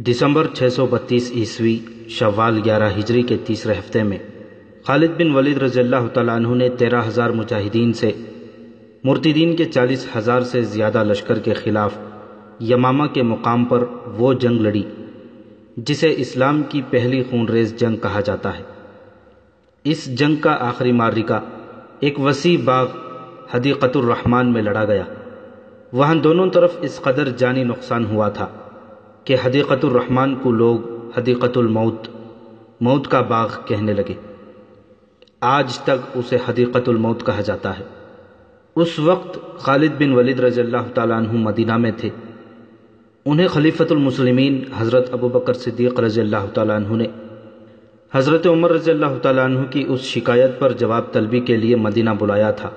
دسمبر 632 عیسوی شوال 11 ہجری کے تیسرے ہفتے میں خالد بن ولید رضی اللہ تعالیٰ عنہ نے 13,000 مجاہدین سے مرتدین کے 40,000 سے زیادہ لشکر کے خلاف یمامہ کے مقام پر وہ جنگ لڑی جسے اسلام کی پہلی خونریز جنگ کہا جاتا ہے۔ اس جنگ کا آخری معرکہ ایک وسیع باغ حدیقۃ الرحمن میں لڑا گیا۔ وہاں دونوں طرف اس قدر جانی نقصان ہوا تھا کہ حدیقۃ الرحمن کو لوگ حدیقۃ الموت، موت کا باغ کہنے لگے۔ آج تک اسے حدیقۃ الموت کہا جاتا ہے۔ اس وقت خالد بن ولید رضی اللہ تعالیٰ عنہ مدینہ میں تھے۔ انہیں خلیفۃ المسلمین حضرت ابوبکر صدیق رضی اللہ تعالیٰ عنہ نے حضرت عمر رضی اللہ تعالیٰ عنہ کی اس شکایت پر جواب طلبی کے لیے مدینہ بلایا تھا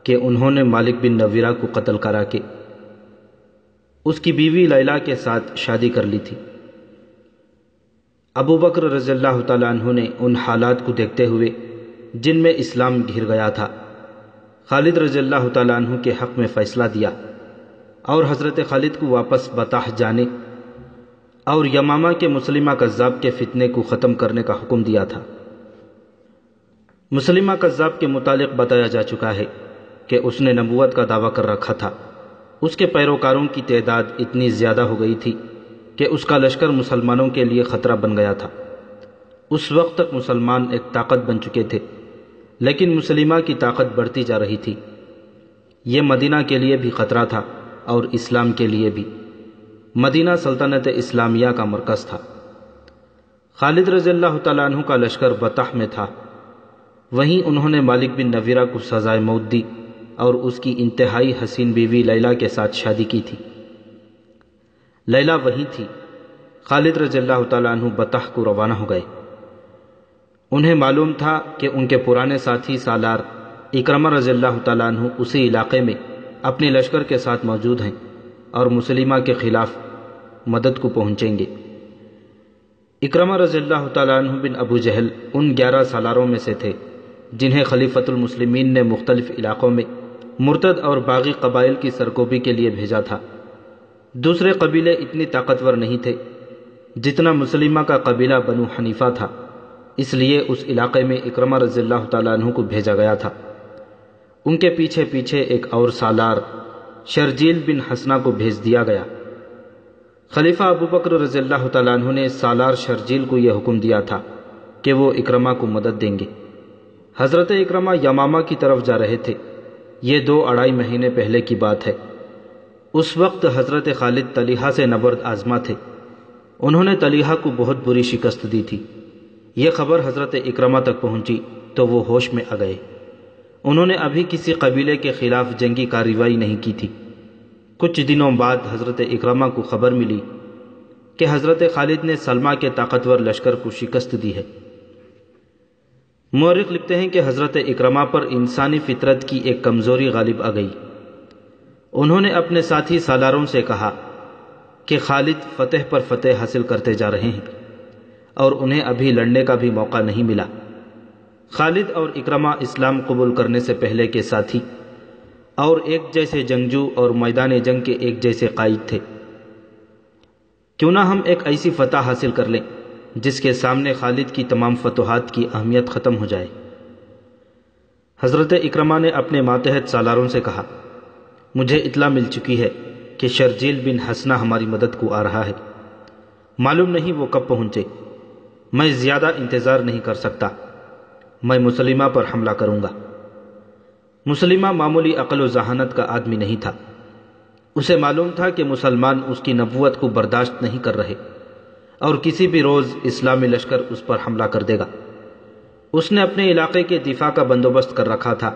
کہ انہوں نے مالک بن نویرہ کو قتل کرا کے اس کی بیوی لیلا کے ساتھ شادی کر لی تھی۔ ابو بکر رضی اللہ تعالیٰ عنہ نے ان حالات کو دیکھتے ہوئے جن میں اسلام گھر گیا تھا، خالد رضی اللہ تعالیٰ عنہ کے حق میں فیصلہ دیا اور حضرت خالد کو واپس بطاح جانے اور یمامہ کے مسلمہ کذاب کے فتنے کو ختم کرنے کا حکم دیا تھا۔ مسلمہ کذاب کے متعلق بتایا جا چکا ہے کہ اس نے نبوت کا دعویٰ کر رکھا تھا۔ اس کے پیروکاروں کی تعداد اتنی زیادہ ہو گئی تھی کہ اس کا لشکر مسلمانوں کے لیے خطرہ بن گیا تھا۔ اس وقت تک مسلمان ایک طاقت بن چکے تھے، لیکن مسلمہ کی طاقت بڑھتی جا رہی تھی۔ یہ مدینہ کے لیے بھی خطرہ تھا اور اسلام کے لیے بھی۔ مدینہ سلطنت اسلامیہ کا مرکز تھا۔ خالد رضی اللہ تعالیٰ عنہ کا لشکر بطح میں تھا۔ وہیں انہوں نے مالک بن نویرہ کو سزائے موت دی اور اس کی انتہائی حسین بیوی لیلا کے ساتھ شادی کی تھی۔ لیلا وہیں تھی۔ خالد رضی اللہ تعالیٰ عنہ بطح کو روانہ ہو گئے۔ انہیں معلوم تھا کہ ان کے پرانے ساتھی سالار اکرمہ رضی اللہ تعالیٰ عنہ اسی علاقے میں اپنے لشکر کے ساتھ موجود ہیں اور مسلمہ کے خلاف مدد کو پہنچیں گے۔ اکرمہ رضی اللہ تعالیٰ عنہ بن ابو جہل ان 11 سالاروں میں سے تھے جنہیں خلیفۃ المسلمین نے مختلف علاقوں میں مرتد اور باغی قبائل کی سرکوبی کے لیے بھیجا تھا۔ دوسرے قبیلے اتنی طاقتور نہیں تھے جتنا مسلمہ کا قبیلہ بنو حنیفہ تھا، اس لیے اس علاقے میں اکرمہ رضی اللہ تعالیٰ عنہ کو بھیجا گیا تھا۔ ان کے پیچھے پیچھے ایک اور سالار شرجیل بن حسنہ کو بھیج دیا گیا۔ خلیفہ ابوبکر رضی اللہ تعالیٰ عنہ نے سالار شرجیل کو یہ حکم دیا تھا کہ وہ اکرمہ کو مدد دیں گے۔ حضرت اکرمہ یمامہ کی طرف جا رہے تھے۔ یہ 2-2.5 مہینے پہلے کی بات ہے۔ اس وقت حضرت خالد طلیحہ سے نبرد آزما تھے۔ انہوں نے طلیحہ کو بہت بری شکست دی تھی۔ یہ خبر حضرت اکرمہ تک پہنچی تو وہ ہوش میں آ گئے۔ انہوں نے ابھی کسی قبیلے کے خلاف جنگی کارروائی نہیں کی تھی۔ کچھ دنوں بعد حضرت اکرمہ کو خبر ملی کہ حضرت خالد نے سلمہ کے طاقتور لشکر کو شکست دی ہے۔ مورخ لکھتے ہیں کہ حضرت اکرمہ پر انسانی فطرت کی ایک کمزوری غالب آ گئی۔ انہوں نے اپنے ساتھی سالاروں سے کہا کہ خالد فتح پر فتح حاصل کرتے جا رہے ہیں اور انہیں ابھی لڑنے کا بھی موقع نہیں ملا۔ خالد اور اکرمہ اسلام قبول کرنے سے پہلے کے ساتھی اور ایک جیسے جنگجو اور میدان جنگ کے ایک جیسے قائد تھے۔ کیوں نہ ہم ایک ایسی فتح حاصل کر لیں جس کے سامنے خالد کی تمام فتوحات کی اہمیت ختم ہو جائے۔ حضرت اکرمہ نے اپنے ماتحت سالاروں سے کہا، مجھے اطلاع مل چکی ہے کہ شرجیل بن حسنہ ہماری مدد کو آ رہا ہے۔ معلوم نہیں وہ کب پہنچے۔ میں زیادہ انتظار نہیں کر سکتا۔ میں مسلمہ پر حملہ کروں گا۔ مسلمہ معمولی عقل و ذہانت کا آدمی نہیں تھا۔ اسے معلوم تھا کہ مسلمان اس کی نبوت کو برداشت نہیں کر رہے اور کسی بھی روز اسلامی لشکر اس پر حملہ کر دے گا۔ اس نے اپنے علاقے کے دفاع کا بندوبست کر رکھا تھا،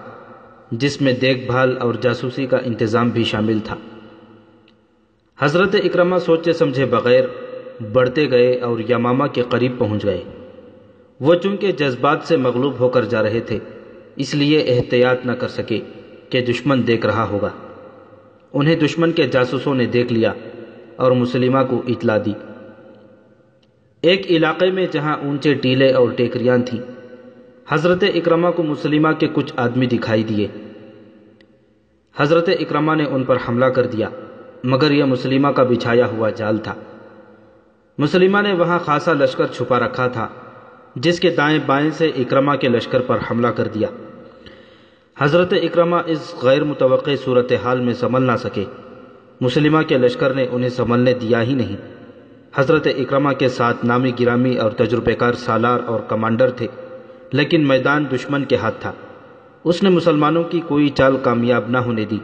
جس میں دیکھ بھال اور جاسوسی کا انتظام بھی شامل تھا۔ حضرت اکرمہ سوچے سمجھے بغیر بڑھتے گئے اور یمامہ کے قریب پہنچ گئے۔ وہ چونکہ جذبات سے مغلوب ہو کر جا رہے تھے، اس لیے احتیاط نہ کر سکے کہ دشمن دیکھ رہا ہوگا۔ انہیں دشمن کے جاسوسوں نے دیکھ لیا اور مسلمہ کو اطلاع دی۔ ایک علاقے میں جہاں اونچے ٹیلے اور ٹیکریاں تھیں، حضرت اکرمہ کو مسلمہ کے کچھ آدمی دکھائی دیے۔ حضرت اکرمہ نے ان پر حملہ کر دیا، مگر یہ مسلمہ کا بچھایا ہوا جال تھا۔ مسلمہ نے وہاں خاصا لشکر چھپا رکھا تھا جس کے دائیں بائیں سے اکرمہ کے لشکر پر حملہ کر دیا۔ حضرت اکرمہ اس غیر متوقع صورتحال میں سنبھل نہ سکے۔ مسلمہ کے لشکر نے انہیں سنبھلنے دیا ہی نہیں۔ حضرت اکرمہ کے ساتھ نامی گرامی اور تجربہ کار سالار اور کمانڈر تھے، لیکن میدان دشمن کے ہاتھ تھا۔ اس نے مسلمانوں کی کوئی چال کامیاب نہ ہونے دی۔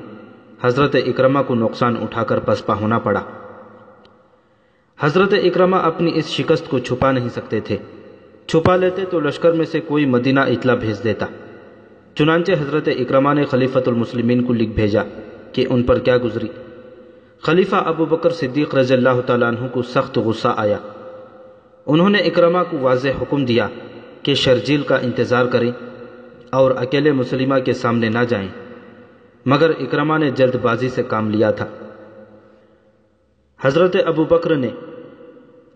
حضرت اکرمہ کو نقصان اٹھا کر پسپا ہونا پڑا۔ حضرت اکرمہ اپنی اس شکست کو چھپا نہیں سکتے تھے۔ چھپا لیتے تو لشکر میں سے کوئی مدینہ اطلاع بھیج دیتا۔ چنانچہ حضرت اکرمہ نے خلیفۃ المسلمین کو لکھ بھیجا کہ ان پر کیا گزری۔ خلیفہ ابو بکر صدیق رضی اللہ تعالیٰ عنہ کو سخت غصہ آیا۔ انہوں نے اکرمہ کو واضح حکم دیا کہ شرجیل کا انتظار کریں اور اکیلے مسلمہ کے سامنے نہ جائیں، مگر اکرمہ نے جلد بازی سے کام لیا تھا۔ حضرت ابو بکر نے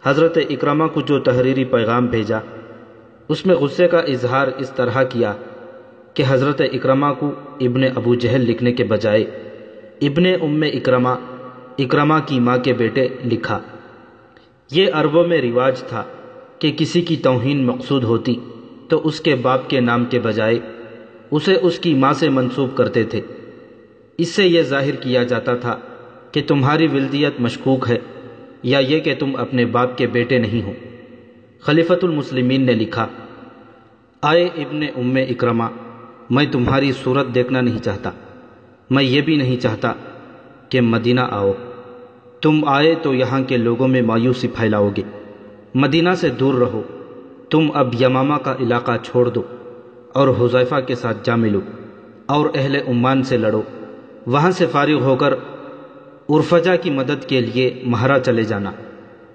حضرت اکرمہ کو جو تحریری پیغام بھیجا اس میں غصے کا اظہار اس طرح کیا کہ حضرت اکرمہ کو ابن ابو جہل لکھنے کے بجائے ابن ام اکرمہ، اکرمہ کی ماں کے بیٹے لکھا۔ یہ عربوں میں رواج تھا کہ کسی کی توہین مقصود ہوتی تو اس کے باپ کے نام کے بجائے اسے اس کی ماں سے منسوب کرتے تھے۔ اس سے یہ ظاہر کیا جاتا تھا کہ تمہاری ولدیت مشکوک ہے یا یہ کہ تم اپنے باپ کے بیٹے نہیں ہو۔ خلیفۃ المسلمین نے لکھا، آئے ابن ام اکرمہ، میں تمہاری صورت دیکھنا نہیں چاہتا، میں یہ بھی نہیں چاہتا کہ مدینہ آؤ۔ تم آئے تو یہاں کے لوگوں میں مایوسی پھیلاؤ گے۔ مدینہ سے دور رہو۔ تم اب یمامہ کا علاقہ چھوڑ دو اور حذیفہ کے ساتھ جا ملو اور اہل عمان سے لڑو۔ وہاں سے فارغ ہو کر عرفجہ کی مدد کے لیے مہرہ چلے جانا۔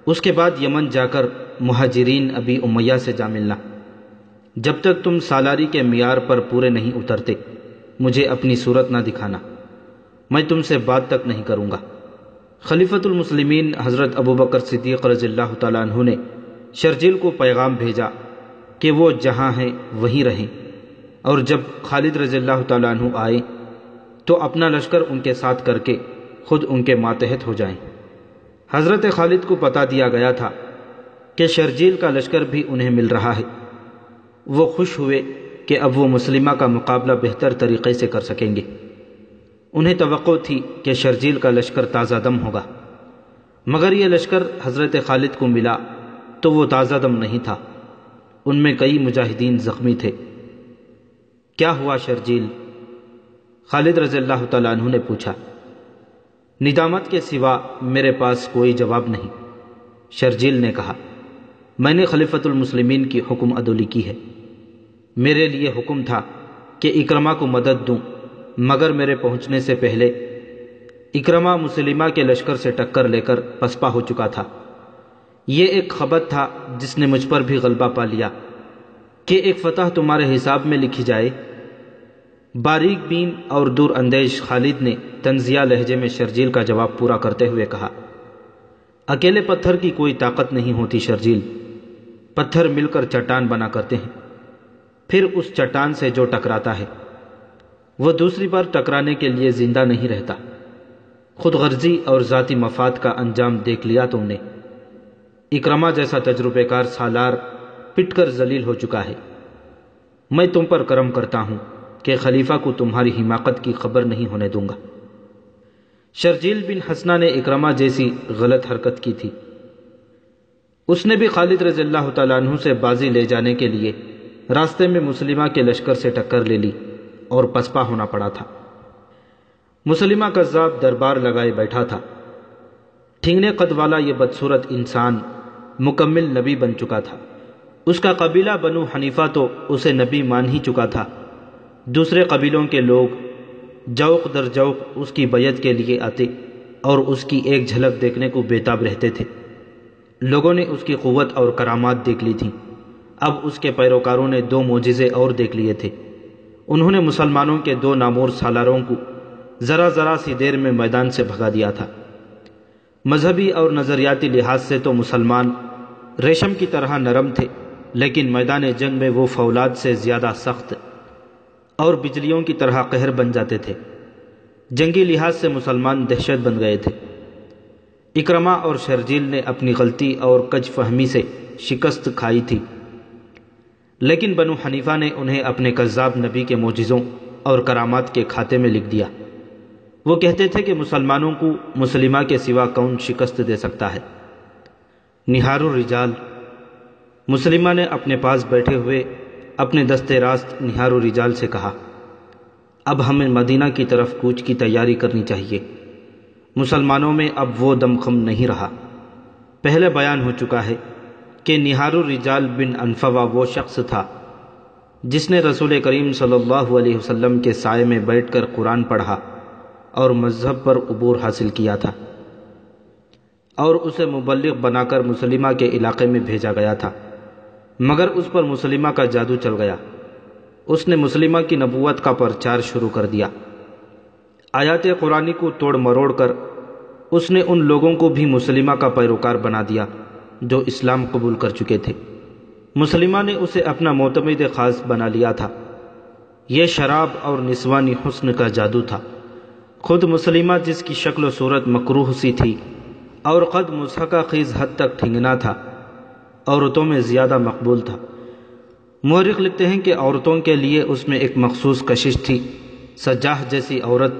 اس کے بعد یمن جا کر مہاجرین ابی امیہ سے جا ملنا۔ جب تک تم سالاری کے معیار پر پورے نہیں اترتے مجھے اپنی صورت نہ دکھانا، میں تم سے بات تک نہیں کروں گا۔ خلیفۃ المسلمین حضرت ابو بکر صدیق رضی اللہ تعالیٰ عنہ نے شرجیل کو پیغام بھیجا کہ وہ جہاں ہیں وہیں رہیں، اور جب خالد رضی اللہ تعالیٰ عنہ آئے تو اپنا لشکر ان کے ساتھ کر کے خود ان کے ماتحت ہو جائیں۔ حضرت خالد کو بتا دیا گیا تھا کہ شرجیل کا لشکر بھی انہیں مل رہا ہے۔ وہ خوش ہوئے کہ اب وہ مسلمہ کا مقابلہ بہتر طریقے سے کر سکیں گے۔ انہیں توقع تھی کہ شرجیل کا لشکر تازہ دم ہوگا، مگر یہ لشکر حضرت خالد کو ملا تو وہ تازہ دم نہیں تھا۔ ان میں کئی مجاہدین زخمی تھے۔ کیا ہوا شرجیل؟ خالد رضی اللہ تعالیٰ عنہ نے پوچھا۔ ندامت کے سوا میرے پاس کوئی جواب نہیں، شرجیل نے کہا۔ میں نے خلیفۃ المسلمین کی حکم عدولی کی ہے۔ میرے لیے حکم تھا کہ اکرمہ کو مدد دوں، مگر میرے پہنچنے سے پہلے اکرمہ مسلمہ کے لشکر سے ٹکر لے کر پسپا ہو چکا تھا۔ یہ ایک خبر تھا جس نے مجھ پر بھی غلبہ پا لیا کہ ایک فتح تمہارے حساب میں لکھی جائے۔ باریک بین اور دور اندیش خالد نے طنزیہ لہجے میں شرجیل کا جواب پورا کرتے ہوئے کہا، اکیلے پتھر کی کوئی طاقت نہیں ہوتی شرجیل، پتھر مل کر چٹان بنا کرتے ہیں، پھر اس چٹان سے جو ٹکراتا ہے وہ دوسری بار ٹکرانے کے لیے زندہ نہیں رہتا۔ خود غرضی اور ذاتی مفاد کا انجام دیکھ لیا تم نے۔ اکرمہ جیسا تجربہ کار سالار پٹ کر ذلیل ہو چکا ہے۔ میں تم پر کرم کرتا ہوں کہ خلیفہ کو تمہاری حماقت کی خبر نہیں ہونے دوں گا۔ شرجیل بن حسنہ نے اکرمہ جیسی غلط حرکت کی تھی۔ اس نے بھی خالد رضی اللہ تعالیٰ عنہ سے بازی لے جانے کے لیے راستے میں مسلمہ کے لشکر سے ٹکر لے لی اور پسپا ہونا پڑا تھا۔ مسلمہ کذاب دربار لگائے بیٹھا تھا۔ ٹھنگنے قد والا یہ بدصورت انسان مکمل نبی بن چکا تھا۔ اس کا قبیلہ بنو حنیفہ تو اسے نبی مان ہی چکا تھا۔ دوسرے قبیلوں کے لوگ جوق در جوق اس کی بیعت کے لیے آتے اور اس کی ایک جھلک دیکھنے کو بےتاب رہتے تھے۔ لوگوں نے اس کی قوت اور کرامات دیکھ لی تھیں۔ اب اس کے پیروکاروں نے 2 معجزے اور دیکھ لیے تھے۔ انہوں نے مسلمانوں کے 2 نامور سالاروں کو ذرا سی دیر میں میدان سے بھگا دیا تھا۔ مذہبی اور نظریاتی لحاظ سے تو مسلمان ریشم کی طرح نرم تھے، لیکن میدان جنگ میں وہ فولاد سے زیادہ سخت اور بجلیوں کی طرح قہر بن جاتے تھے۔ جنگی لحاظ سے مسلمان دہشت بن گئے تھے۔ اکرمہ اور شرجیل نے اپنی غلطی اور کج فہمی سے شکست کھائی تھی، لیکن بنو حنیفہ نے انہیں اپنے کذاب نبی کے معجزوں اور کرامات کے کھاتے میں لکھ دیا۔ وہ کہتے تھے کہ مسلمانوں کو مسلمہ کے سوا کون شکست دے سکتا ہے۔ نہار الرجال، مسلمہ نے اپنے پاس بیٹھے ہوئے اپنے دست راست نہار الرجال سے کہا، اب ہمیں مدینہ کی طرف کوچ کی تیاری کرنی چاہیے۔ مسلمانوں میں اب وہ دمخم نہیں رہا۔ پہلے بیان ہو چکا ہے کہ نہار الرجال بن انفوا وہ شخص تھا جس نے رسول کریم صلی اللہ علیہ وسلم کے سائے میں بیٹھ کر قرآن پڑھا اور مذہب پر عبور حاصل کیا تھا، اور اسے مبلغ بنا کر مسلمہ کے علاقے میں بھیجا گیا تھا، مگر اس پر مسلمہ کا جادو چل گیا۔ اس نے مسلمہ کی نبوت کا پرچار شروع کر دیا۔ آیات قرآنی کو توڑ مروڑ کر اس نے ان لوگوں کو بھی مسلمہ کا پیروکار بنا دیا جو اسلام قبول کر چکے تھے۔ مسلمہ نے اسے اپنا معتمد خاص بنا لیا تھا۔ یہ شراب اور نسوانی حسن کا جادو تھا۔ خود مسلمہ جس کی شکل و صورت مکروہ سی تھی اور قد مضحکہ خیز حد تک ٹھنگنا تھا، عورتوں میں زیادہ مقبول تھا۔ مورخ لکھتے ہیں کہ عورتوں کے لیے اس میں ایک مخصوص کشش تھی۔ سجاح جیسی عورت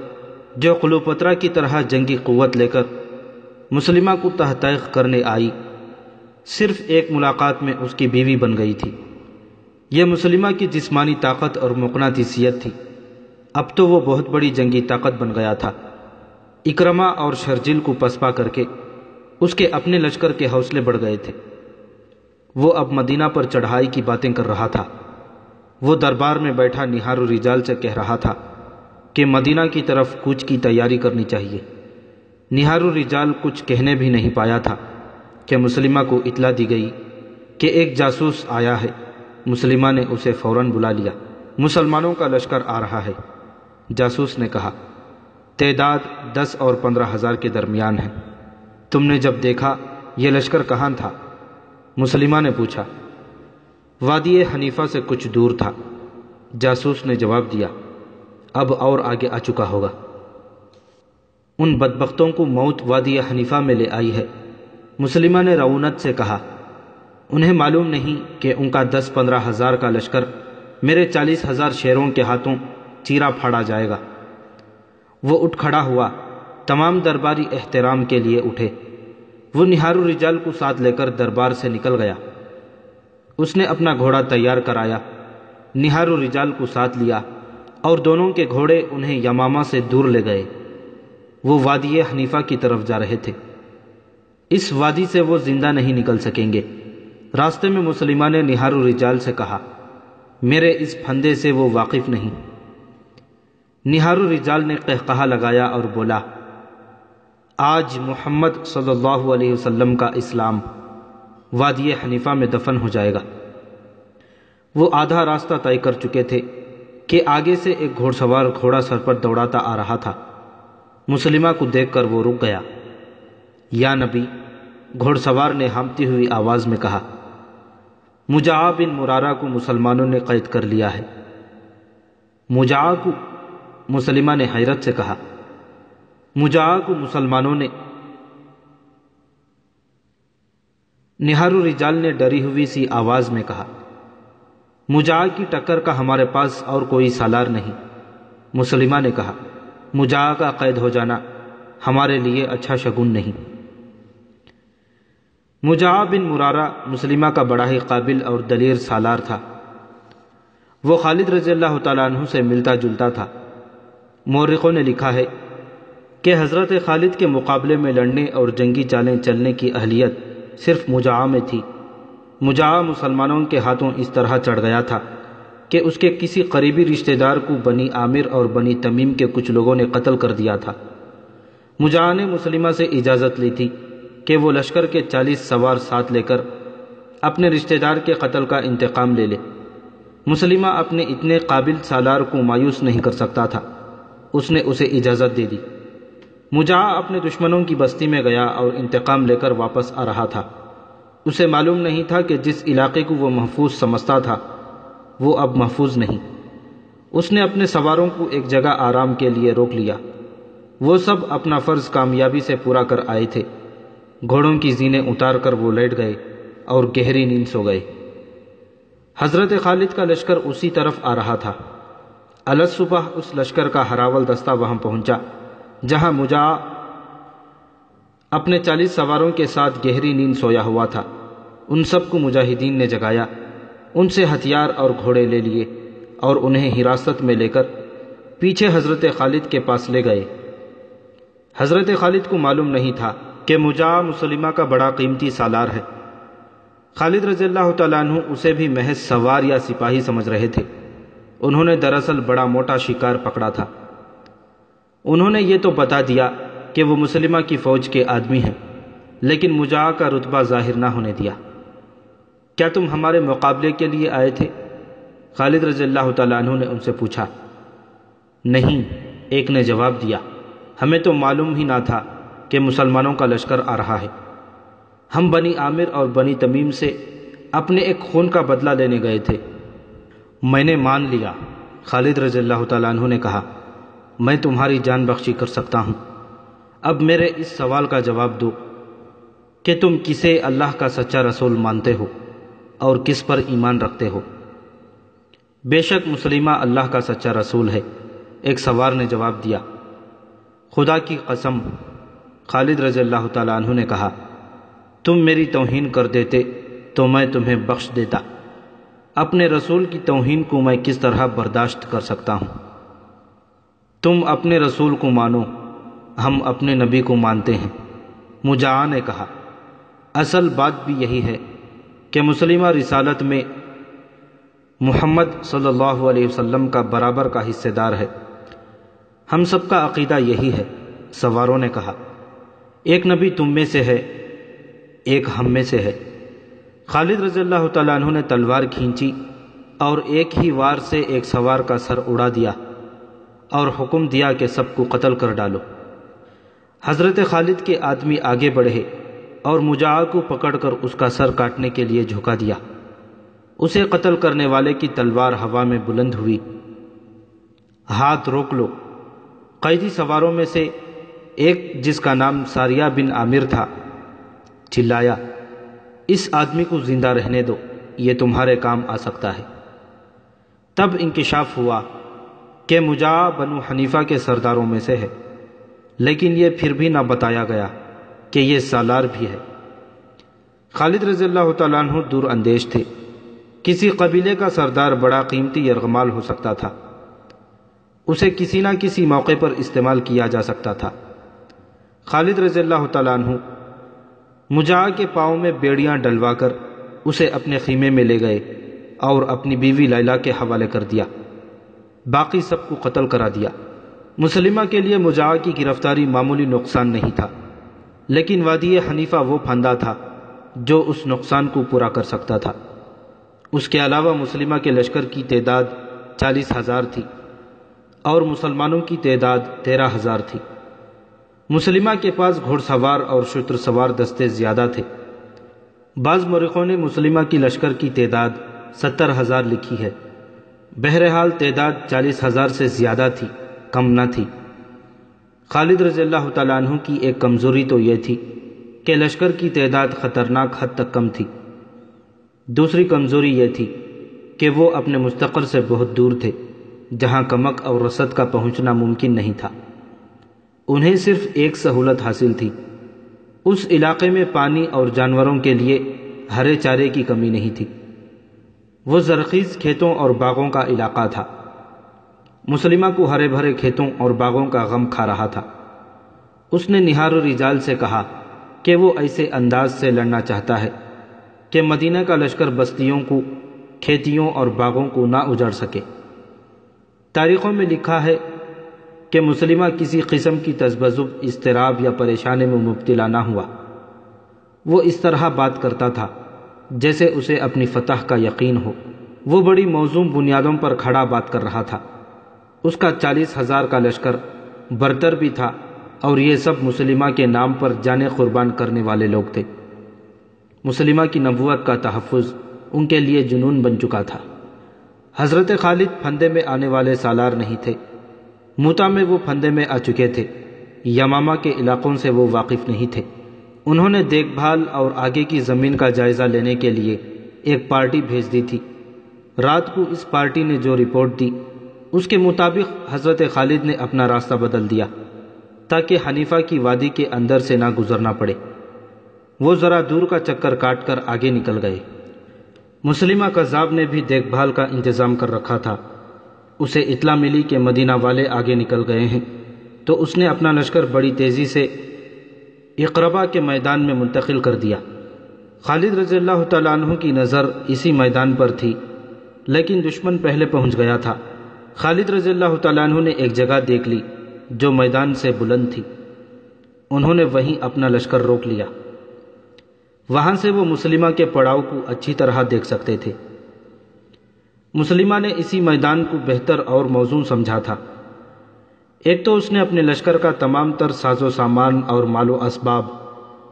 جو قلوپترا کی طرح جنگی قوت لے کر مسلمہ کو تحقیق کرنے آئی، صرف ایک ملاقات میں اس کی بیوی بن گئی تھی۔ یہ مسلمہ کی جسمانی طاقت اور مقناطیسیت تھی۔ اب تو وہ بہت بڑی جنگی طاقت بن گیا تھا۔ اکرمہ اور شرجیل کو پسپا کر کے اس کے اپنے لشکر کے حوصلے بڑھ گئے تھے۔ وہ اب مدینہ پر چڑھائی کی باتیں کر رہا تھا۔ وہ دربار میں بیٹھا نہار الرجال سے کہہ رہا تھا کہ مدینہ کی طرف کوچ کی تیاری کرنی چاہیے۔ نہار الرجال کچھ کہنے بھی نہیں پایا تھا کہ مسلمہ کو اطلاع دی گئی کہ ایک جاسوس آیا ہے۔ مسلمہ نے اسے فوراً بلا لیا۔ مسلمانوں کا لشکر آ رہا ہے، جاسوس نے کہا۔ تعداد 10 اور 15,000 کے درمیان ہے۔ تم نے جب دیکھا یہ لشکر کہاں تھا؟ مسلمہ نے پوچھا۔ وادی حنیفہ سے کچھ دور تھا، جاسوس نے جواب دیا۔ اب اور آگے آ چکا ہوگا۔ ان بدبختوں کو موت وادی حنیفہ میں لے آئی ہے، مسلمہ نے رعونت سے کہا۔ انہیں معلوم نہیں کہ ان کا 10-15,000 کا لشکر میرے 40,000 شیروں کے ہاتھوں چیرا پھاڑا جائے گا۔ وہ اٹھ کھڑا ہوا۔ تمام درباری احترام کے لیے اٹھے۔ وہ نہار الرجال کو ساتھ لے کر دربار سے نکل گیا۔ اس نے اپنا گھوڑا تیار کرایا، نہار الرجال کو ساتھ لیا اور دونوں کے گھوڑے انہیں یمامہ سے دور لے گئے۔ وہ وادی حنیفہ کی طرف جا رہے تھے۔ اس وادی سے وہ زندہ نہیں نکل سکیں گے۔ راستے میں مسلمہ نے نہار الرجال سے کہا، میرے اس پھندے سے وہ واقف نہیں۔ نہار الرجال نے قہقہا لگایا اور بولا، آج محمد صلی اللہ علیہ وسلم کا اسلام وادی حنیفہ میں دفن ہو جائے گا۔ وہ آدھا راستہ طے کر چکے تھے کہ آگے سے ایک گھوڑ سوار گھوڑا سر پر دوڑاتا آ رہا تھا۔ مسلمہ کو دیکھ کر وہ رک گیا۔ یا نبی، گھوڑ سوار نے ہامتی ہوئی آواز میں کہا۔ مجاع بن مرارہ کو مسلمانوں نے قید کر لیا ہے۔ مجاع کو؟ مسلمہ نے حیرت سے کہا۔ مجاع کو مسلمانوں نے؟ نہار الرجال نے ڈری ہوئی سی آواز میں کہا۔ مجاع کی ٹکر کا ہمارے پاس اور کوئی سالار نہیں۔ مسلمہ نے کہا، مجاع کا قید ہو جانا ہمارے لیے اچھا شگون نہیں۔ مجاع بن مرارہ مسلمہ کا بڑا ہی قابل اور دلیر سالار تھا۔ وہ خالد رضی اللہ تعالیٰ عنہ سے ملتا جلتا تھا۔ مورخوں نے لکھا ہے کہ حضرت خالد کے مقابلے میں لڑنے اور جنگی چالیں چلنے کی اہلیت صرف مجاع میں تھی۔ مجاع مسلمانوں کے ہاتھوں اس طرح چڑھ گیا تھا کہ اس کے کسی قریبی رشتہ دار کو بنی عامر اور بنی تمیم کے کچھ لوگوں نے قتل کر دیا تھا۔ مجاع نے مسلمہ سے اجازت لی تھی کہ وہ لشکر کے 40 سوار ساتھ لے کر اپنے رشتہ دار کے قتل کا انتقام لے لے۔ مسلمہ اپنے اتنے قابل سالار کو مایوس نہیں کر سکتا تھا۔ اس نے اسے اجازت دے دی۔ مجاع اپنے دشمنوں کی بستی میں گیا اور انتقام لے کر واپس آ رہا تھا۔ اسے معلوم نہیں تھا کہ جس علاقے کو وہ محفوظ سمجھتا تھا وہ اب محفوظ نہیں۔ اس نے اپنے سواروں کو ایک جگہ آرام کے لیے روک لیا۔ وہ سب اپنا فرض کامیابی سے پورا کر آئے تھے۔ گھوڑوں کی زینیں اتار کر وہ لیٹ گئے اور گہری نیند سو گئے۔ حضرت خالد کا لشکر اسی طرف آ رہا تھا۔ الصبح اس لشکر کا ہراول دستہ وہاں پہنچا جہاں مجاع اپنے 40 سواروں کے ساتھ گہری نیند سویا ہوا تھا۔ ان سب کو مجاہدین نے جگایا، ان سے ہتھیار اور گھوڑے لے لیے اور انہیں حراست میں لے کر پیچھے حضرت خالد کے پاس لے گئے۔ حضرت خالد کو معلوم نہیں تھا کہ مجاع مسلمہ کا بڑا قیمتی سالار ہے۔ خالد رضی اللہ تعالیٰ عنہ اسے بھی محض سوار یا سپاہی سمجھ رہے تھے۔ انہوں نے دراصل بڑا موٹا شکار پکڑا تھا۔ انہوں نے یہ تو بتا دیا کہ وہ مسلمہ کی فوج کے آدمی ہیں، لیکن مجاع کا رتبہ ظاہر نہ ہونے دیا۔ کیا تم ہمارے مقابلے کے لیے آئے تھے؟ خالد رضی اللہ تعالیٰ عنہ نے ان سے پوچھا۔ نہیں، ایک نے جواب دیا، ہمیں تو معلوم ہی نہ تھا کہ مسلمانوں کا لشکر آ رہا ہے۔ ہم بنی عامر اور بنی تمیم سے اپنے ایک خون کا بدلہ لینے گئے تھے۔ میں نے مان لیا، خالد رضی اللہ تعالیٰ عنہ نے کہا، میں تمہاری جان بخشی کر سکتا ہوں۔ اب میرے اس سوال کا جواب دو کہ تم کسے اللہ کا سچا رسول مانتے ہو اور کس پر ایمان رکھتے ہو؟ بے شک مسلمہ اللہ کا سچا رسول ہے، ایک سوار نے جواب دیا۔ خدا کی قسم، خالد رضی اللہ تعالیٰ عنہ نے کہا، تم میری توہین کر دیتے تو میں تمہیں بخش دیتا۔ اپنے رسول کی توہین کو میں کس طرح برداشت کر سکتا ہوں؟ تم اپنے رسول کو مانو، ہم اپنے نبی کو مانتے ہیں۔ مجاع نے کہا، اصل بات بھی یہی ہے کہ مسلمہ رسالت میں محمد صلی اللہ علیہ وسلم کا برابر کا حصہ دار ہے۔ ہم سب کا عقیدہ یہی ہے۔ سواروں نے کہا، ایک نبی تم میں سے ہے، ایک ہم میں سے ہے۔ خالد رضی اللہ تعالیٰ عنہ نے تلوار کھینچی اور ایک ہی وار سے ایک سوار کا سر اڑا دیا اور حکم دیا کہ سب کو قتل کر ڈالو۔ حضرت خالد کے آدمی آگے بڑھے اور مجاع کو پکڑ کر اس کا سر کاٹنے کے لیے جھکا دیا۔ اسے قتل کرنے والے کی تلوار ہوا میں بلند ہوئی۔ ہاتھ روک لو! قیدی سواروں میں سے ایک، جس کا نام ساریہ بن عامر تھا، چلایا، اس آدمی کو زندہ رہنے دو، یہ تمہارے کام آ سکتا ہے۔ تب انکشاف ہوا کہ مجاع بنو حنیفہ کے سرداروں میں سے ہے، لیکن یہ پھر بھی نہ بتایا گیا کہ یہ سالار بھی ہے۔ خالد رضی اللہ تعالیٰ عنہ دور اندیش تھے۔ کسی قبیلے کا سردار بڑا قیمتی یرغمال ہو سکتا تھا، اسے کسی نہ کسی موقع پر استعمال کیا جا سکتا تھا۔ خالد رضی اللہ تعالیٰ عنہ مجاع کے پاؤں میں بیڑیاں ڈلوا کر اسے اپنے خیمے میں لے گئے اور اپنی بیوی لیلا کے حوالے کر دیا، باقی سب کو قتل کرا دیا۔ مسلمہ کے لیے مجاع کی گرفتاری معمولی نقصان نہیں تھا، لیکن وادی حنیفہ وہ پھندا تھا جو اس نقصان کو پورا کر سکتا تھا۔ اس کے علاوہ مسلمہ کے لشکر کی تعداد 40,000 تھی اور مسلمانوں کی تعداد 13,000 تھی۔ مسلمہ کے پاس گھوڑ سوار اور شتر سوار دستے زیادہ تھے۔ بعض مورخوں نے مسلمہ کی لشکر کی تعداد 70,000 لکھی ہے۔ بہرحال تعداد 40,000 سے زیادہ تھی، کم نہ تھی۔ خالد رضی اللہ تعالیٰ عنہ کی ایک کمزوری تو یہ تھی کہ لشکر کی تعداد خطرناک حد تک کم تھی۔ دوسری کمزوری یہ تھی کہ وہ اپنے مستقر سے بہت دور تھے، جہاں کمک اور رسد کا پہنچنا ممکن نہیں تھا۔ انہیں صرف ایک سہولت حاصل تھی، اس علاقے میں پانی اور جانوروں کے لیے ہرے چارے کی کمی نہیں تھی۔ وہ زرخیز کھیتوں اور باغوں کا علاقہ تھا۔ مسلمہ کو ہرے بھرے کھیتوں اور باغوں کا غم کھا رہا تھا۔ اس نے نہار الرجال سے کہا کہ وہ ایسے انداز سے لڑنا چاہتا ہے کہ مدینہ کا لشکر بستیوں کو، کھیتیوں اور باغوں کو نہ اجاڑ سکے۔ تاریخوں میں لکھا ہے کہ مسلمہ کسی قسم کی تذبذب، اضطراب یا پریشانی میں مبتلا نہ ہوا۔ وہ اس طرح بات کرتا تھا جیسے اسے اپنی فتح کا یقین ہو۔ وہ بڑی موزوں بنیادوں پر کھڑا بات کر رہا تھا۔ اس کا 40,000 کا لشکر برتر بھی تھا اور یہ سب مسلمہ کے نام پر جانیں قربان کرنے والے لوگ تھے۔ مسلمہ کی نبوت کا تحفظ ان کے لیے جنون بن چکا تھا۔ حضرت خالد پھندے میں آنے والے سالار نہیں تھے۔ موتا میں وہ پھندے میں آ چکے تھے، یمامہ کے علاقوں سے وہ واقف نہیں تھے۔ انہوں نے دیکھ بھال اور آگے کی زمین کا جائزہ لینے کے لیے ایک پارٹی بھیج دی تھی۔ رات کو اس پارٹی نے جو رپورٹ دی اس کے مطابق حضرت خالد نے اپنا راستہ بدل دیا تاکہ حنیفہ کی وادی کے اندر سے نہ گزرنا پڑے۔ وہ ذرا دور کا چکر کاٹ کر آگے نکل گئے۔ مسلمہ کذاب نے بھی دیکھ بھال کا انتظام کر رکھا تھا۔ اسے اطلاع ملی کہ مدینہ والے آگے نکل گئے ہیں، تو اس نے اپنا لشکر بڑی تیزی سے اقربہ کے میدان میں منتقل کر دیا۔ خالد رضی اللہ تعالیٰ عنہ کی نظر اسی میدان پر تھی، لیکن دشمن پہلے پہنچ گیا تھا۔ خالد رضی اللہ تعالیٰ عنہ نے ایک جگہ دیکھ لی جو میدان سے بلند تھی۔ انہوں نے وہیں اپنا لشکر روک لیا۔ وہاں سے وہ مسلمہ کے پڑاؤ کو اچھی طرح دیکھ سکتے تھے۔ مسلمہ نے اسی میدان کو بہتر اور موزوں سمجھا تھا۔ ایک تو اس نے اپنے لشکر کا تمام تر ساز و سامان اور مال و اسباب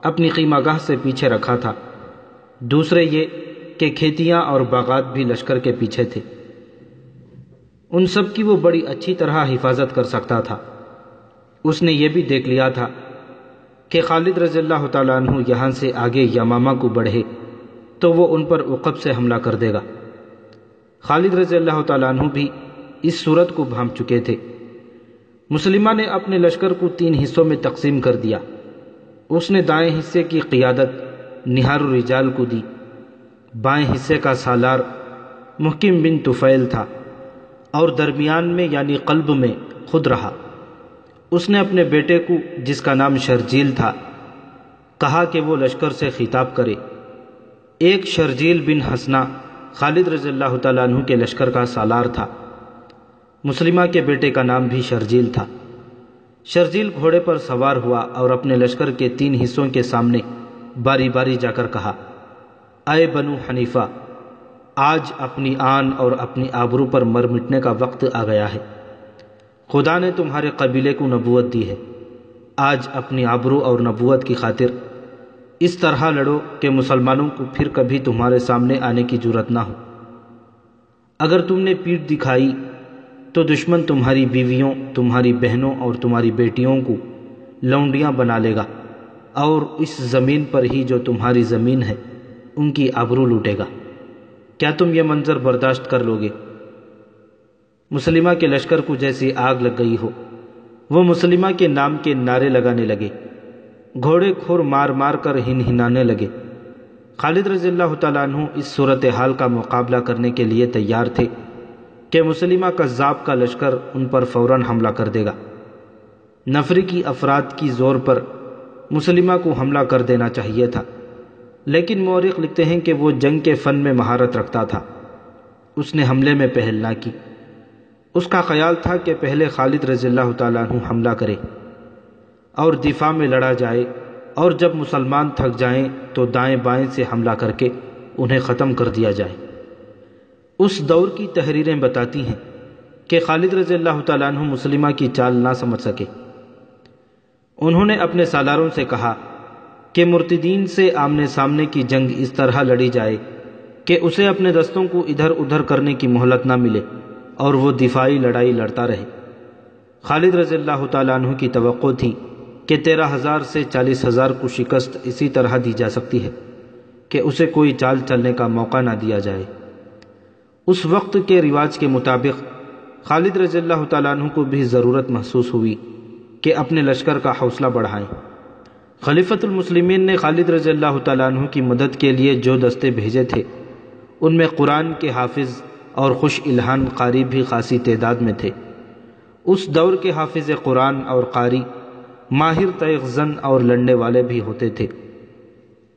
اپنی خیمہ گاہ سے پیچھے رکھا تھا، دوسرے یہ کہ کھیتیاں اور باغات بھی لشکر کے پیچھے تھے۔ ان سب کی وہ بڑی اچھی طرح حفاظت کر سکتا تھا۔ اس نے یہ بھی دیکھ لیا تھا کہ خالد رضی اللہ تعالیٰ عنہ یہاں سے آگے یمامہ کو بڑھے تو وہ ان پر عقب سے حملہ کر دے گا۔ خالد رضی اللہ تعالیٰ عنہ بھی اس صورت کو بھانپ چکے تھے۔ مسلمہ نے اپنے لشکر کو 3 حصوں میں تقسیم کر دیا۔ اس نے دائیں حصے کی قیادت نہار الرجال کو دی۔ بائیں حصے کا سالار محکم بن طفیل تھا اور درمیان میں یعنی قلب میں خود رہا۔ اس نے اپنے بیٹے کو، جس کا نام شرجیل تھا، کہا کہ وہ لشکر سے خطاب کرے۔ ایک شرجیل بن حسنہ خالد رضی اللہ تعالیٰ عنہ کے لشکر کا سالار تھا۔ مسلمہ کے بیٹے کا نام بھی شرجیل تھا۔ شرجیل گھوڑے پر سوار ہوا اور اپنے لشکر کے 3 حصوں کے سامنے باری باری جا کر کہا، اے بنو حنیفہ، آج اپنی آن اور اپنی آبرو پر مر مٹنے کا وقت آ گیا ہے۔ خدا نے تمہارے قبیلے کو نبوت دی ہے۔ آج اپنی آبرو اور نبوت کی خاطر اس طرح لڑو کہ مسلمانوں کو پھر کبھی تمہارے سامنے آنے کی جرأت نہ ہو۔ اگر تم نے پیٹھ دکھائی تو دشمن تمہاری بیویوں، تمہاری بہنوں اور تمہاری بیٹیوں کو لونڈیاں بنا لے گا، اور اس زمین پر ہی جو تمہاری زمین ہے ان کی آبرو لوٹے گا۔ کیا تم یہ منظر برداشت کر لو گے؟ مسلمہ کے لشکر کو جیسی آگ لگ گئی ہو، وہ مسلمہ کے نام کے نعرے لگانے لگے، گھوڑے کھور مار مار کر ہنہنانے لگے۔ خالد رضی اللہ تعالیٰ عنہ اس صورتحال کا مقابلہ کرنے کے لیے تیار تھے کہ مسلمہ کذاب کا لشکر ان پر فوراً حملہ کر دے گا۔ نفری کی افراد کی زور پر مسلمہ کو حملہ کر دینا چاہیے تھا، لیکن مورخ لکھتے ہیں کہ وہ جنگ کے فن میں مہارت رکھتا تھا۔ اس نے حملے میں پہل نہ کی۔ اس کا خیال تھا کہ پہلے خالد رضی اللہ تعالیٰ عنہ حملہ کرے اور دفاع میں لڑا جائے، اور جب مسلمان تھک جائیں تو دائیں بائیں سے حملہ کر کے انہیں ختم کر دیا جائے۔ اس دور کی تحریریں بتاتی ہیں کہ خالد رضی اللہ تعالیٰ عنہ مسلمہ کی چال نہ سمجھ سکے۔ انہوں نے اپنے سالاروں سے کہا کہ مرتدین سے آمنے سامنے کی جنگ اس طرح لڑی جائے کہ اسے اپنے دستوں کو ادھر ادھر کرنے کی مہلت نہ ملے اور وہ دفاعی لڑائی لڑتا رہے۔ خالد رضی اللہ تعالیٰ عنہ کی توقع تھی کہ 13,000 سے 40,000 کو شکست اسی طرح دی جا سکتی ہے کہ اسے کوئی چال چلنے کا موقع نہ دیا جائے۔ اس وقت کے رواج کے مطابق خالد رضی اللہ تعالیٰ عنہ کو بھی ضرورت محسوس ہوئی کہ اپنے لشکر کا حوصلہ بڑھائیں۔ خلیفۃ المسلمین نے خالد رضی اللہ تعالیٰ عنہ کی مدد کے لیے جو دستے بھیجے تھے ان میں قرآن کے حافظ اور خوش الہان قاری بھی خاصی تعداد میں تھے۔ اس دور کے حافظ قرآن اور قاری ماہر تیغ زن اور لڑنے والے بھی ہوتے تھے۔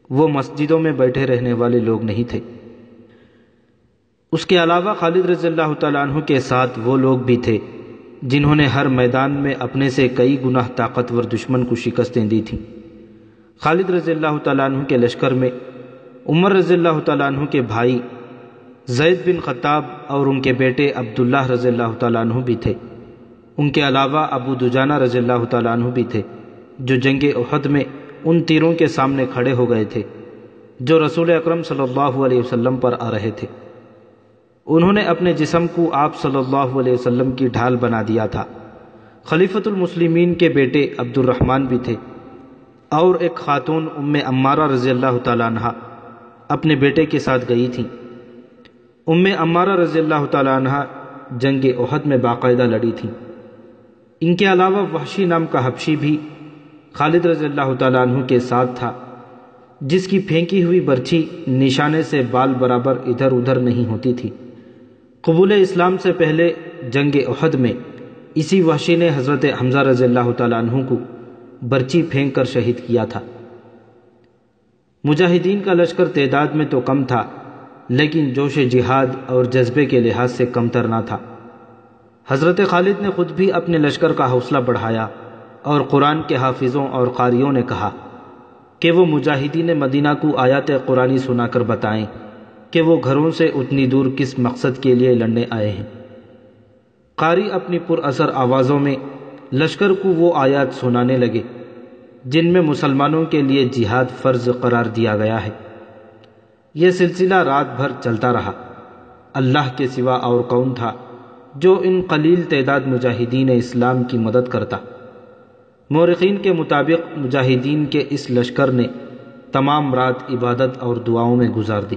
وہ مسجدوں میں بیٹھے رہنے والے لوگ نہیں تھے۔ اس کے علاوہ خالد رضی اللہ تعالیٰ عنہ کے ساتھ وہ لوگ بھی تھے جنہوں نے ہر میدان میں اپنے سے کئی گنا طاقتور دشمن کو شکستیں دی تھیں۔ خالد رضی اللہ تعالیٰ عنہ کے لشکر میں عمر رضی اللہ تعالیٰ عنہ کے بھائی زید بن خطاب اور ان کے بیٹے عبداللہ رضی اللہ تعالیٰ عنہ بھی تھے۔ ان کے علاوہ ابو دجانہ رضی اللہ تعالیٰ عنہ بھی تھے، جو جنگ احد میں ان تیروں کے سامنے کھڑے ہو گئے تھے جو رسول اکرم صلی اللہ علیہ وسلم پر آ رہے تھے۔ انہوں نے اپنے جسم کو آپ صلی اللہ علیہ وسلم کی ڈھال بنا دیا تھا۔ خلیفۃ المسلمین کے بیٹے عبد الرحمن بھی تھے۔ اور ایک خاتون ام عمارہ رضی اللہ تعالیٰ عنہ اپنے بیٹے کے ساتھ گئی تھیں۔ ام عمارہ رضی اللہ تعالیٰ عنہ جنگ احد میں باقاعدہ لڑی تھیں۔ ان کے علاوہ وحشی نام کا حبشی بھی خالد رضی اللہ تعالیٰ عنہ کے ساتھ تھا، جس کی پھینکی ہوئی برچھی نشانے سے بال برابر ادھر ادھر نہیں ہوتی تھی۔ قبول اسلام سے پہلے جنگ احد میں اسی وحشی نے حضرت حمزہ رضی اللہ تعالیٰ عنہ کو برچھی پھینک کر شہید کیا تھا۔ مجاہدین کا لشکر تعداد میں تو کم تھا، لیکن جوش جہاد اور جذبے کے لحاظ سے کمتر نہ تھا۔ حضرت خالد نے خود بھی اپنے لشکر کا حوصلہ بڑھایا اور قرآن کے حافظوں اور قاریوں نے کہا کہ وہ مجاہدین مدینہ کو آیات قرآنی سنا کر بتائیں کہ وہ گھروں سے اتنی دور کس مقصد کے لیے لڑنے آئے ہیں۔ قاری اپنی پر اثر آوازوں میں لشکر کو وہ آیات سنانے لگے جن میں مسلمانوں کے لیے جہاد فرض قرار دیا گیا ہے۔ یہ سلسلہ رات بھر چلتا رہا۔ اللہ کے سوا اور کون تھا جو ان قلیل تعداد مجاہدین اسلام کی مدد کرتا؟ مورخین کے مطابق مجاہدین کے اس لشکر نے تمام رات عبادت اور دعاؤں میں گزار دی۔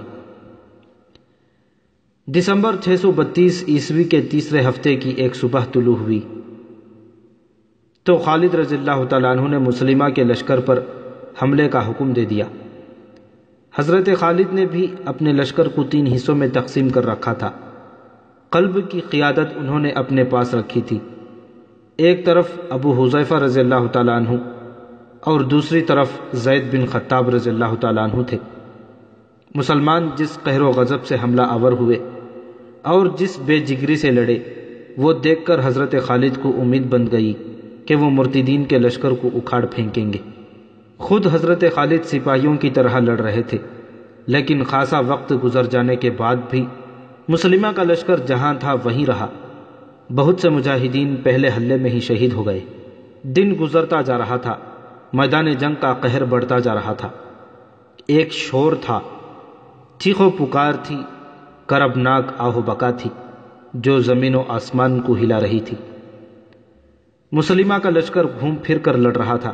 دسمبر 632 عیسوی کے تیسرے ہفتے کی ایک صبح طلوع ہوئی تو خالد رضی اللہ تعالیٰ عنہ نے مسلمہ کے لشکر پر حملے کا حکم دے دیا۔ حضرت خالد نے بھی اپنے لشکر کو 3 حصوں میں تقسیم کر رکھا تھا۔ قلب کی قیادت انہوں نے اپنے پاس رکھی تھی۔ ایک طرف ابو حذیفہ رضی اللہ تعالیٰ عنہ اور دوسری طرف زید بن خطاب رضی اللہ تعالیٰ عنہ تھے۔ مسلمان جس قہر و غضب سے حملہ آور ہوئے اور جس بے جگری سے لڑے، وہ دیکھ کر حضرت خالد کو امید بن گئی کہ وہ مرتدین کے لشکر کو اکھاڑ پھینکیں گے۔ خود حضرت خالد سپاہیوں کی طرح لڑ رہے تھے، لیکن خاصا وقت گزر جانے کے بعد بھی مسلمہ کا لشکر جہاں تھا وہیں رہا۔ بہت سے مجاہدین پہلے حملے میں ہی شہید ہو گئے۔ دن گزرتا جا رہا تھا، میدان جنگ کا قہر بڑھتا جا رہا تھا۔ ایک شور تھا، چیخ و پکار تھی، کربناک آہ و بکا تھی جو زمین و آسمان کو ہلا رہی تھی۔ مسلمہ کا لشکر گھوم پھر کر لڑ رہا تھا۔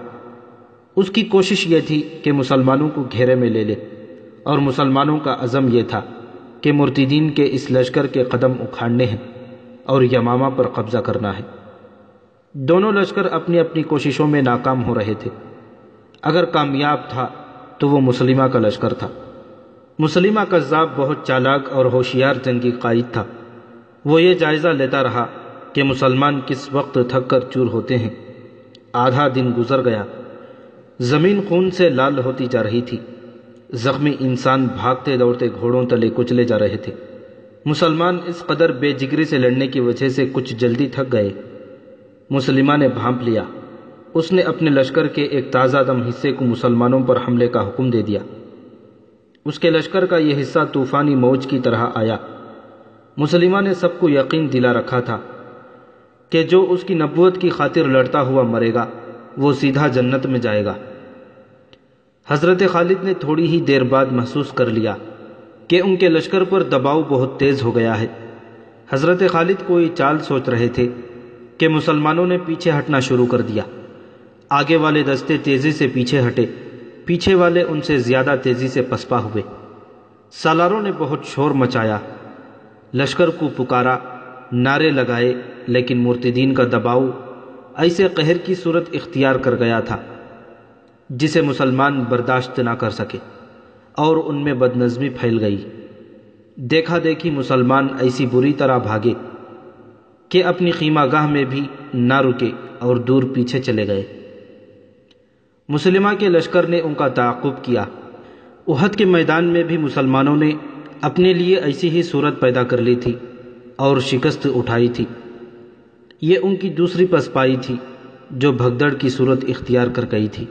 اس کی کوشش یہ تھی کہ مسلمانوں کو گھیرے میں لے لے، اور مسلمانوں کا عزم یہ تھا کہ مرتدین کے اس لشکر کے قدم اکھاڑنے ہیں اور یمامہ پر قبضہ کرنا ہے۔ دونوں لشکر اپنی اپنی کوششوں میں ناکام ہو رہے تھے۔ اگر کامیاب تھا تو وہ مسلمہ کا لشکر تھا۔ مسلمہ کذاب بہت چالاک اور ہوشیار جنگی قائد تھا۔ وہ یہ جائزہ لیتا رہا کہ مسلمان کس وقت تھک کر چور ہوتے ہیں۔ آدھا دن گزر گیا، زمین خون سے لال ہوتی جا رہی تھی، زخمی انسان بھاگتے دوڑتے گھوڑوں تلے کچلے جا رہے تھے۔ مسلمان اس قدر بے جگری سے لڑنے کی وجہ سے کچھ جلدی تھک گئے۔ مسلمہ نے بھانپ لیا۔ اس نے اپنے لشکر کے ایک تازہ دم حصے کو مسلمانوں پر حملے کا حکم دے دیا۔ اس کے لشکر کا یہ حصہ طوفانی موج کی طرح آیا۔ مسلمہ نے سب کو یقین دلا رکھا تھا کہ جو اس کی نبوت کی خاطر لڑتا ہوا مرے گا وہ سیدھا جنت میں جائے گا۔ حضرت خالد نے تھوڑی ہی دیر بعد محسوس کر لیا کہ ان کے لشکر پر دباؤ بہت تیز ہو گیا ہے۔ حضرت خالد کوئی چال سوچ رہے تھے کہ مسلمانوں نے پیچھے ہٹنا شروع کر دیا۔ آگے والے دستے تیزی سے پیچھے ہٹے، پیچھے والے ان سے زیادہ تیزی سے پسپا ہوئے۔ سالاروں نے بہت شور مچایا، لشکر کو پکارا، نعرے لگائے، لیکن مرتدین کا دباؤ ایسے قہر کی صورت اختیار کر گیا تھا جسے مسلمان برداشت نہ کر سکے، اور ان میں بدنظمی پھیل گئی۔ دیکھا دیکھی مسلمان ایسی بری طرح بھاگے کہ اپنی خیمہ گاہ میں بھی نہ رکے اور دور پیچھے چلے گئے۔ مسلمہ کے لشکر نے ان کا تعاقب کیا۔ احد کے میدان میں بھی مسلمانوں نے اپنے لیے ایسی ہی صورت پیدا کر لی تھی اور شکست اٹھائی تھی۔ یہ ان کی دوسری پسپائی تھی جو بھگدڑ کی صورت اختیار کر گئی تھی۔